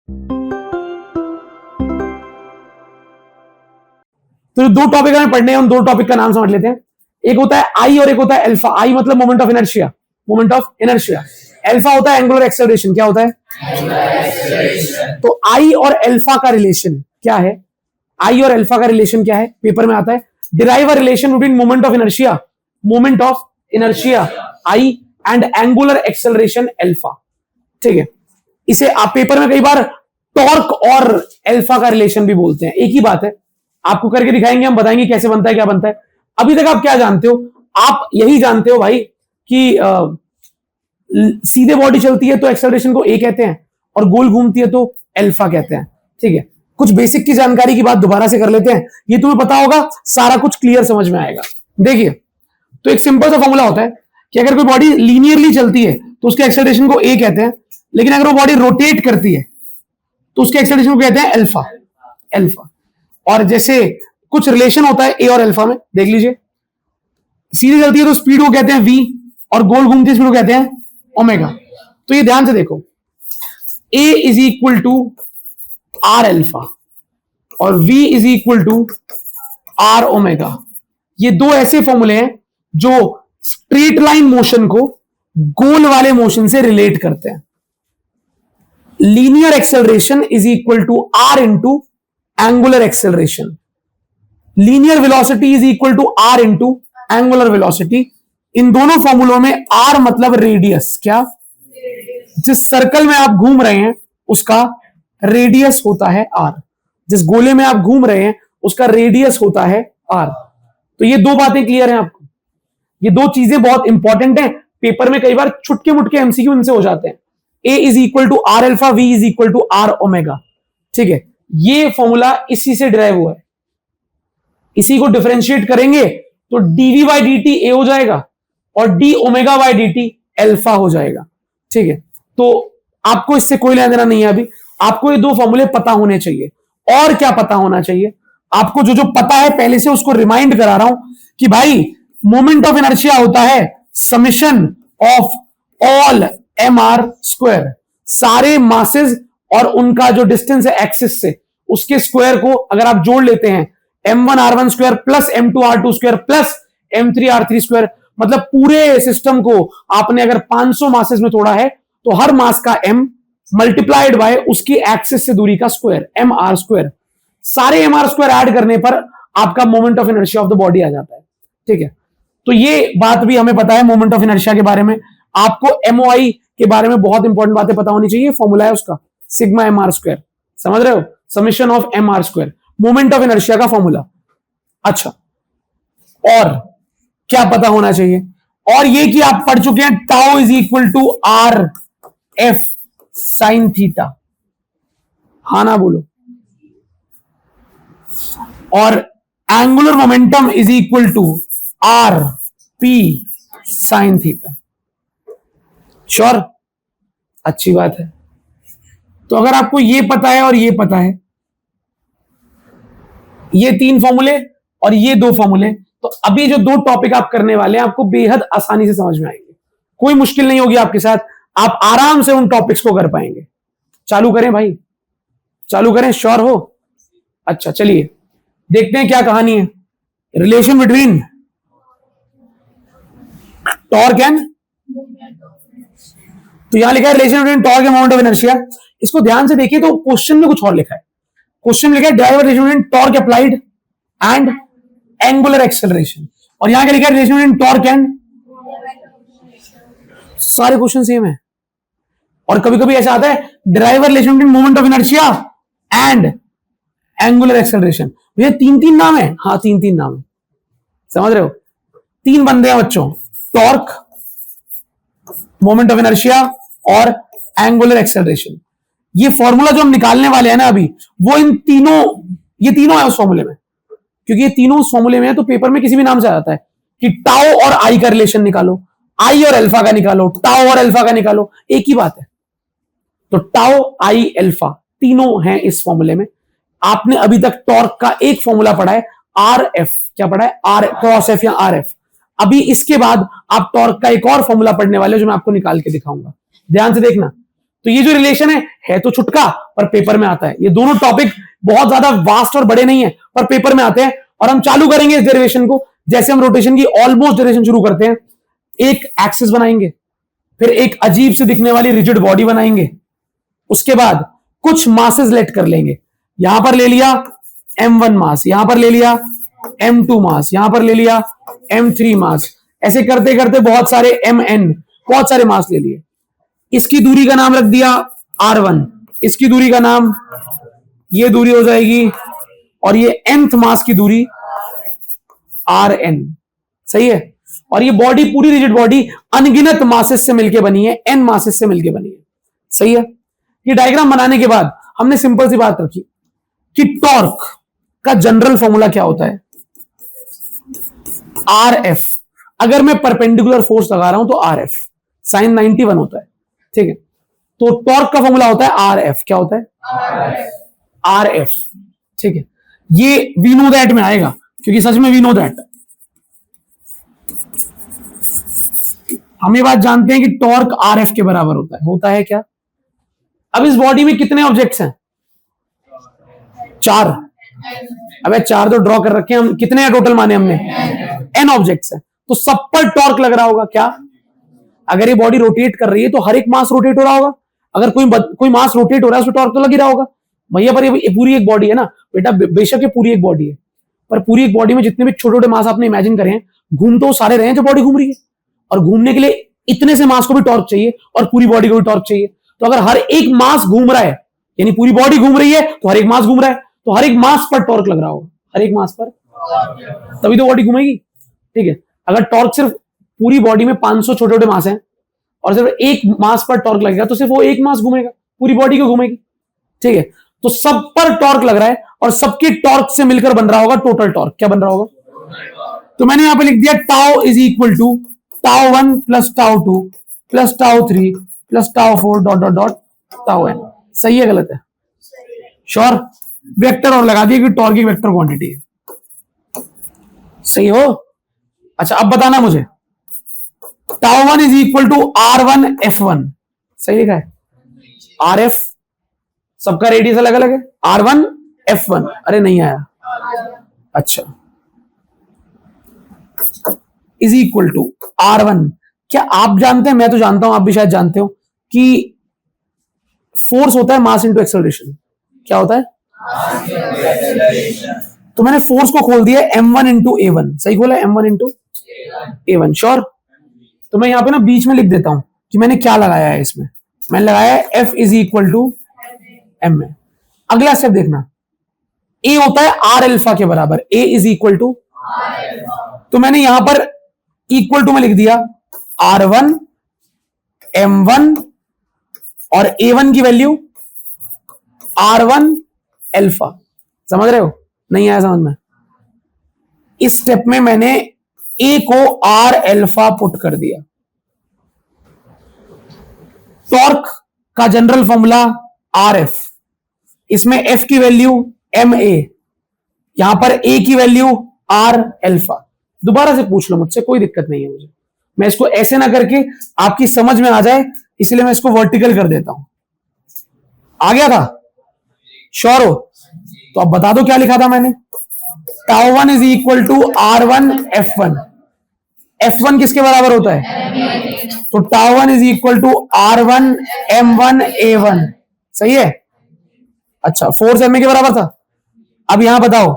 तो जो दो टॉपिक हमें पढ़ने हैं उन दो टॉपिक का नाम समझ लेते हैं। एक होता है आई और एक होता है अल्फा। आई मतलब moment of inertia, moment of inertia. Alpha होता है एंगुलर एक्सेलरेशन। क्या होता है? तो आई और अल्फा का रिलेशन क्या है? आई और अल्फा का रिलेशन क्या है? पेपर में आता है, derive a relation between moment of inertia I and angular acceleration alpha. ठीक है, इसे आप पेपर में कई बार टॉर्क और अल्फा का रिलेशन भी बोलते हैं। एक ही बात है, आपको करके दिखाएंगे, हम बताएंगे कैसे बनता है, क्या बनता है। अभी तक आप क्या जानते हो? आप यही जानते हो भाई कि सीधे बॉडी चलती है तो एक्सेलरेशन को ए कहते हैं और गोल घूमती है तो अल्फा कहते हैं। ठीक है, कुछ बेसिक की जानकारी की बात दोबारा से कर लेते हैं, ये तुम्हें पता होगा, सारा कुछ क्लियर समझ में आएगा। देखिए, तो एक सिंपल सा फॉर्मूला होता है कि अगर कोई बॉडी लीनियरली चलती है तो उसके एक्सेलरेशन को ए कहते हैं, लेकिन अगर वो बॉडी रोटेट करती है तो उसके एक्सेलरेशन को कहते हैं अल्फा। और जैसे कुछ रिलेशन होता है ए और अल्फा में, देख लीजिए, सीधे चलती है तो स्पीड को कहते हैं वी और गोल घूमती है स्पीड को कहते हैं ओमेगा। तो ये ध्यान से देखो, a is equal to r alpha और v is equal to r omega. ये दो ऐसे फॉर्मूले हैं जो स्ट्रेट लाइन मोशन को गोल वाले मोशन से रिलेट करते हैं। Linear acceleration is equal to r into angular acceleration, linear velocity is equal to r into angular velocity. इन दोनों फॉर्मूलों में आर मतलब रेडियस, क्या? जिस सर्कल में आप घूम रहे हैं उसका रेडियस होता है आर, जिस गोले में आप घूम रहे हैं उसका रेडियस होता है आर। तो ये दो बातें क्लियर हैं आपको, ये दो चीजें बहुत इंपॉर्टेंट हैं, पेपर में कई बार छुटके मुटके एमसीक्यू इनसे हो जाते हैं। A is equal to r alpha, v is equal to r omega. ठीक है, ये फॉर्मूला इसी से डिराइव हुआ है। इसी को डिफरेंशिएट करेंगे तो DV by D T A हो जाएगा और D omega by D T alpha हो जाएगा। ठीक है, तो आपको इससे कोई लेना देना नहीं है अभी, आपको ये दो फॉर्मूले पता होने चाहिए। और क्या पता होना चाहिए आपको? जो जो पता है पहले से उसको रिमाइंड करा रहा हूं कि भाई मोमेंट ऑफ इनर्शिया होता है summation of all M are square, सारे मासेस और उनका जो डिस्टेंस है एक्सिस से, उसके स्क्वायर को अगर आप जोड़ लेते हैं, m1 r1 square plus m2 r2 square plus m3 r3 square, मतलब पूरे सिस्टम को आपने अगर 500 मासेस में तोड़ा है तो हर मास का m मल्टीप्लाइड बाय उसकी एक्सिस से दूरी का स्क्वायर, एम आर स्क्वायर। सारे एम आर स्क्वायर ऐड करने पर आपका moment of inertia of the body आ जाता है। ठीक है, तो ये बात भी हमें पता है मोमेंट ऑफ इनर्शिया के बारे में। आपको एमओआई के बारे में बहुत इंपॉर्टेंट बातें पता होनी चाहिए। फॉर्मूला है उसका सिग्मा एम आर स्क्वायर, समझ रहे हो? Summation of M are square, moment of inertia का फॉर्मूला। अच्छा, और क्या पता होना चाहिए? और ये कि आप पढ़ चुके हैं tau is equal to R F sine theta, हाँ ना बोलो। और angular momentum is equal to R P sine theta. Sure? अच्छी बात है। तो अगर आपको ये पता है और ये पता है, ये तीन फॉर्मूले और ये दो फॉर्मूले, तो अभी जो दो टॉपिक आप करने वाले हैं आपको बेहद आसानी से समझ में आएंगे, कोई मुश्किल नहीं होगी आपके साथ, आप आराम से उन टॉपिक्स को कर पाएंगे। चालू करें भाई, चालू करें? श्योर हो? अच्छा, चलिए देखते हैं क्या कहानी है। रिलेशन बिटवीन टॉर्क एंड, तो यहां लिखा है relation between torque end moment of inertia. इसको ध्यान से देखिए तो क्वेश्चन में कुछ और लिखा है। क्वेश्चन में लिखा है drive relation between torque applied and angular acceleration, और यहां क्या लिखा है? रिलेशन बिटवीन टॉर्क एंड, सारे क्वेश्चन सेम है। और कभी कभी ऐसा आता है drive relation between moment of inertia and angular acceleration. ये तीन तीन नाम है, हाँ तीन तीन नाम है, समझ रहे हो? तीन बंदे हैं बच्चों, टॉर्क, मोमेंट ऑफ इनर्शिया और एंगुलर एक्सेलरेशन। ये फॉर्मूला जो हम निकालने वाले हैं ना अभी, वो इन तीनों, ये तीनों है उस फॉर्मूले में, क्योंकि ये तीनों उस फॉर्मूले में है। तो पेपर में किसी भी नाम से आ जाता है कि टाउ और आई का रिलेशन निकालो, आई और अल्फा का निकालो, टाउ और अल्फा का निकालो, एक ही बात है। तो टाउ, आई, अल्फा तीनों हैं इस फॉर्मूले में। आपने अभी तक टॉर्क का एक फॉर्मूला पढ़ा है आर एफ, क्या पढ़ा है? आर क्रॉस एफ या आर एफ। अभी इसके बाद आप टॉर्क का एक और फॉर्मूला पढ़ने वाले हो जो मैं आपको निकाल के दिखाऊंगा, ध्यान से देखना। तो ये जो रिलेशन है तो छुटका, पर पेपर में आता है। ये दोनों टॉपिक बहुत ज्यादा वास्ट और बड़े नहीं है, पर पेपर में आते हैं। और हम चालू करेंगे इस डेरिवेशन को। जैसे हम रोटेशन की ऑलमोस्ट डेरिवेशन शुरू करते हैं, एक एक्सिस बनाएंगे, फिर एक अजीब से दिखने वाली रिजिड बॉडी बनाएंगे, उसके बाद कुछ मासेस लेट कर लेंगे। यहां पर ले लिया m1 मास, यहां पर ले लिया m2 मास, यहां पर ले लिया m3 मास, ऐसे करते करते बहुत सारे mn, बहुत सारे मास ले लिए। इसकी दूरी का नाम रख दिया r1, इसकी दूरी का नाम, ये दूरी हो जाएगी, और ये nth मास की दूरी rn। सही है। और ये बॉडी, पूरी रिजिड बॉडी अनगिनत मासेस से मिलकर बनी है, n मासेस से मिलकर बनी है। सही है। ये डायग्राम बनाने के बाद हमने सिंपल सी बात रखी कि टॉर्क का जनरल फॉर्मूला क्या होता है, RF। अगर मैं परपेंडिकुलर फोर्स लगा रहा हूं तो RF sin 91 होता है। ठीक है। तो टॉर्क का फॉर्मूला होता है RF। क्या होता है? RF। ठीक है। ये वी नो दैट में आएगा, क्योंकि सच में वी नो दैट, हम ये बात जानते हैं कि टॉर्क RF के बराबर होता है। होता है क्या? अब इस बॉडी में कितने ऑब्जेक्ट्स हैं? 4। अबे 4 तो ड्रॉ कर रखे हैं हम, कितने हैं टोटल माने हमने? n ऑब्जेक्ट्स हैं, तो सब पर टॉर्क लग रहा होगा। क्या? अगर ये बॉडी रोटेट कर रही है तो हर एक मास रोटेट हो रहा होगा। अगर कोई मास रोटेट हो रहा है उसमें टॉर्क तो लग ही रहा होगा भैया। पर ये पूरी एक बॉडी है ना बेटा, बेशक ये पूरी एक बॉडी है, पर पूरी एक बॉडी में जितने भी छोटे छोटे मास आपने इमेजिन करे हैं, घूम तो सारे रहे हैं जो बॉडी घूम रही है। और घूमने के लिए इतने से मास को भी टॉर्क चाहिए और पूरी बॉडी को भी टॉर्क चाहिए। तो अगर हर एक मास घूम रहा है, यानी पूरी बॉडी घूम रही है, तो हर एक मास घूम रहा है, तो हर एक मास पर टॉर्क लग रहा होगा। हर एक मास पर, तभी तो बॉडी घूमेगी। ठीक है। अगर टॉर्क सिर्फ पूरी बॉडी में 500 छोटे छोटे मास हैं और सिर्फ एक मास पर टॉर्क लगेगा, तो सिर्फ वो एक मास घूमेगा, पूरी बॉडी को घूमेगी। ठीक है। तो सब पर टॉर्क लग रहा है और सबकी टॉर्क से मिलकर बन रहा होगा टोटल टॉर्क। क्या बन रहा होगा? तो मैंने यहां पे लिख दिया tau is equal to τ1 plus τ2 plus τ3 plus τ4 dot dot dot τn। सही है गलत है? श्योर। वेक्टर और लगा दिया कि टॉर्क एक वेक्टर क्वांटिटी है। सही हो? अच्छा अब बताना मुझे, τ1 is equal to r1 f1। सही लिखा है? RF सबका रेडियस अलग अलग है, r1 f1। अरे नहीं आया। अच्छा, इज इक्वल टू r1। क्या आप जानते हैं, मैं तो जानता हूं, आप भी शायद जानते हो कि फोर्स होता है मास इंटू एक्सेलरेशन। क्या होता है? तो मैंने फोर्स को खोल दिया m1 इंटू a1। सही खोला? m1 into a1। श्योर। तो मैं यहां पे ना बीच में लिख देता हूं कि मैंने क्या लगाया है इसमें। मैंने लगाया है F is equal to m में। अगला स्टेप देखना, A होता है R अल्फा के बराबर। A इज इक्वल टू, तो मैंने यहां पर इक्वल टू में लिख दिया R1 M1 और A1 की वैल्यू R1 अल्फा। समझ रहे हो? नहीं आया समझ में? इस स्टेप में मैंने A को R अल्फा पुट कर दिया। टॉर्क का जनरल फॉर्मूला RF, इसमें F की वैल्यू MA, यहां पर A की वैल्यू R अल्फा। दोबारा से पूछ लो मुझसे, कोई दिक्कत नहीं है मुझे। मैं इसको ऐसे ना करके आपकी समझ में आ जाए, इसलिए मैं इसको वर्टिकल कर देता हूं। आ गया था? श्योर हो? तो अब बता दो क्या लिखा था मैंने। τ1 is equal to R1 F1। F1 किसके बराबर होता है? तो τ1 is equal to R1 M1 A1। सही है? अच्छा, फोर्स MA के बराबर था। अब यहां बताओ,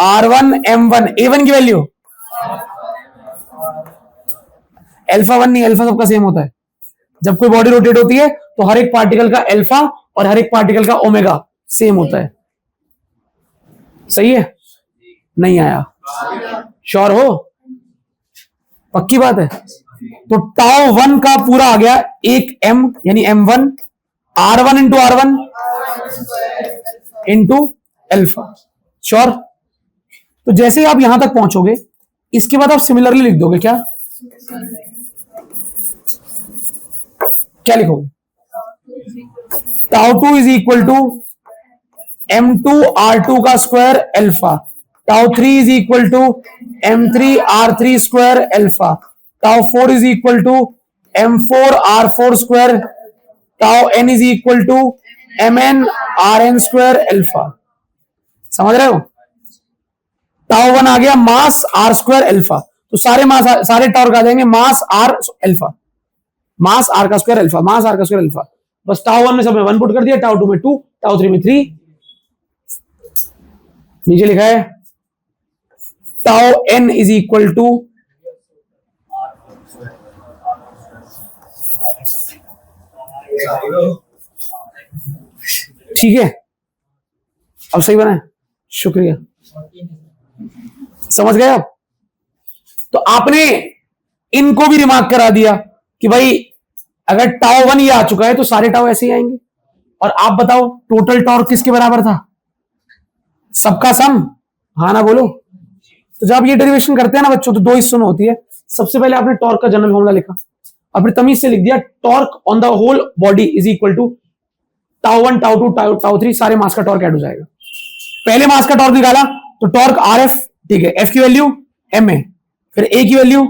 R1 M1 A1 की वैल्यू अल्फा 1 नहीं, अल्फा सबका सेम होता है। जब कोई बॉडी रोटेट होती है तो हर एक पार्टिकल का अल्फा और हर एक पार्टिकल का ओमेगा सेम होता है। सही है? नहीं आया? श्योर हो? पक्की बात है? तो τ1 का पूरा आ गया एक m यानी m1 R1 into R1 into alpha. Sure? तो जैसे ही आप यहां तक पहुंचोगे, इसके बाद आप सिमिलरली लिख दोगे। क्या क्या लिखोगे? τ2 is equal to m2 R2 का square alpha, τ3 is equal to m3 R3 square alpha, τ4 is equal to m4r4 square tau n is equal to mn rn square alpha. समझ रहे हो? टाउ 1 आ गया मास r स्क्वायर अल्फा, तो सारे torque आ जाएंगे मास r alpha, मास r का square alpha, मास r का square alpha. बस टाउ 1 में सब में 1 पुट कर दिया, टाउ 2 में 2, टाउ 3 में 3। नीचे लिखा है tau n is equal to ठीक है, अब सही बना है, शुक्रिया। समझ गए आप? तो आपने इनको भी रिमार्क करा दिया कि भाई अगर टाउ 1 ये आ चुका है तो सारे टाउ ऐसे ही आएंगे। और आप बताओ टोटल टॉर्क किसके बराबर था? सबका सम, हाँ ना बोलो। तो जब ये डेरिवेशन करते हैं ना बच्चों, तो दो हिस्सों में होती है। सबसे पहले आपने टॉर्क का जनरल फॉर्मूला लिखा और फिर तमीज से लिख दिया torque on the whole body is equal to tau 1 tau 2 tau 3 सारे मास का टॉर्क ऐड हो जाएगा। पहले मास का टॉर्क निकाला तो टॉर्क आर एफ, ठीक है, एफ की वैल्यू एम ए, फिर ए की वैल्यू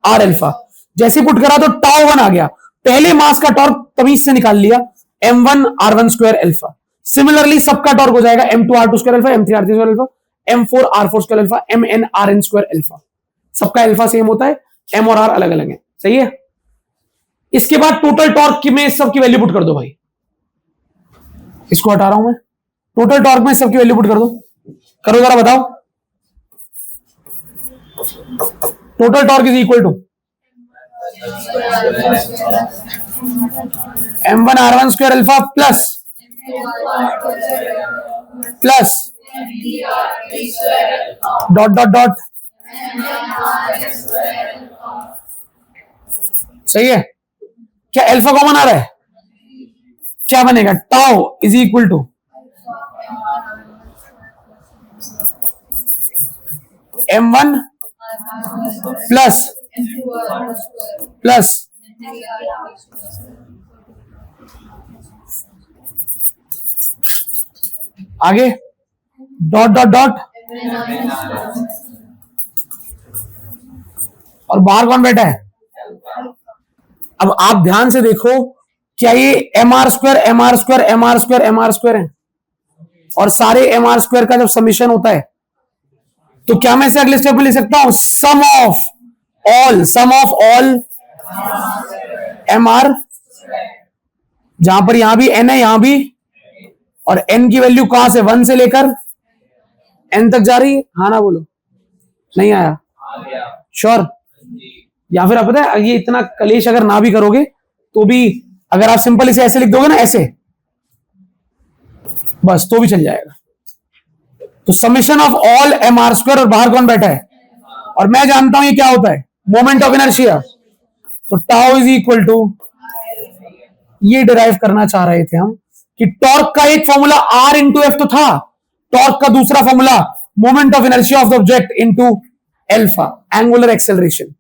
आर अल्फा। जैसे पुट करा तो टाउ 1 आ गया, पहले मास का टॉर्क तमीज से निकाल लिया m1 r1 square alpha. Similarly सबका टॉर्क हो जाएगा m2 r2 square alpha, m3 r3 square alpha, m4 r4 square alpha, mn rn square alpha. सबका अल्फा सेम होता है, m और r अलग अलग है। सही है? इसके बाद टोटल टॉर्क में सबकी वैल्यू पुट कर दो भाई, इसको हटा रहा हूं मैं। टोटल टॉर्क में सबकी वैल्यू पुट कर दो, करो जरा बताओ। Total torque is equal to m1 r1 square alpha plus dot dot dot. सही है? क्या अल्फा कॉमन आ रहा है? क्या बनेगा? Tau is equal to m1 plus आगे डॉट डॉट डॉट, और बाहर कौन बैठा है? अब आप ध्यान से देखो, क्या ये M are square M R square M R square M R square है? और सारे एम आर स्क्वायर का जब समीशन होता है तो क्या मैं इसे अगले स्टेप में लिख सकता हूं? सम ऑफ ऑल एम आर, जहां पर यहां भी एन है यहां भी, और एन की वैल्यू कहां से 1 से लेकर एन तक जा रही है। हाँ ना बोलो, नहीं आया? श्योर? या फिर आप पता है ये इतना कलेश अगर ना भी करोगे तो भी, अगर आप सिंपल इसे ऐसे लिख दोगे ना, ऐसे बस, तो भी चल जाएगा। तो summation of all M are square, और बाहर कौन बैठा है? और मैं जानता हूं ये क्या होता है, मोमेंट ऑफ इनर्शिया। तो टाउ इज इक्वल टू, ये डिराइव करना चाह रहे थे हम कि टॉर्क का एक फॉर्मूला आर इंटू एफ तो था, टॉर्क का दूसरा formula moment of inertia of the object into alpha, angular acceleration.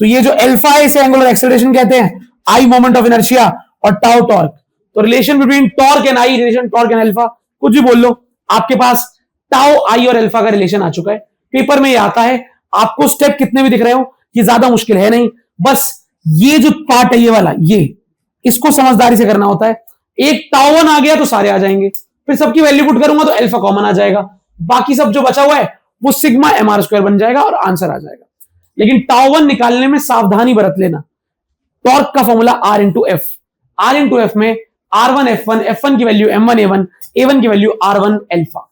तो ये जो एल्फा है इसे एंगुलर एक्सेलरेशन कहते हैं, आई मोमेंट ऑफ इनर्शिया और टाउ टॉर्क। तो relation between torque and I, relation torque and alpha, कुछ भी बोल लो, आपके पास टाउ आई और अल्फा का रिलेशन आ चुका है। पेपर में ये आता है, आपको स्टेप कितने भी दिख रहे हो ये ज्यादा मुश्किल है नहीं, बस ये जो पार्ट है ये वाला, ये इसको समझदारी से करना होता है। एक टाउ 1 आ गया तो सारे आ जाएंगे, फिर सबकी वैल्यू पुट करूंगा तो अल्फा कॉमन आ जाएगा, बाकी सब जो बचा हुआ है वो सिग्मा एम आर स्क्वायर बन जाएगा और आंसर आ जाएगा। लेकिन टाउ 1 निकालने में सावधानी बरत लेना। टॉर्क का formula R into F, R into F में R1 F1, F1 की वैल्यू M1 A1, A1 की वैल्यू R1 अल्फा।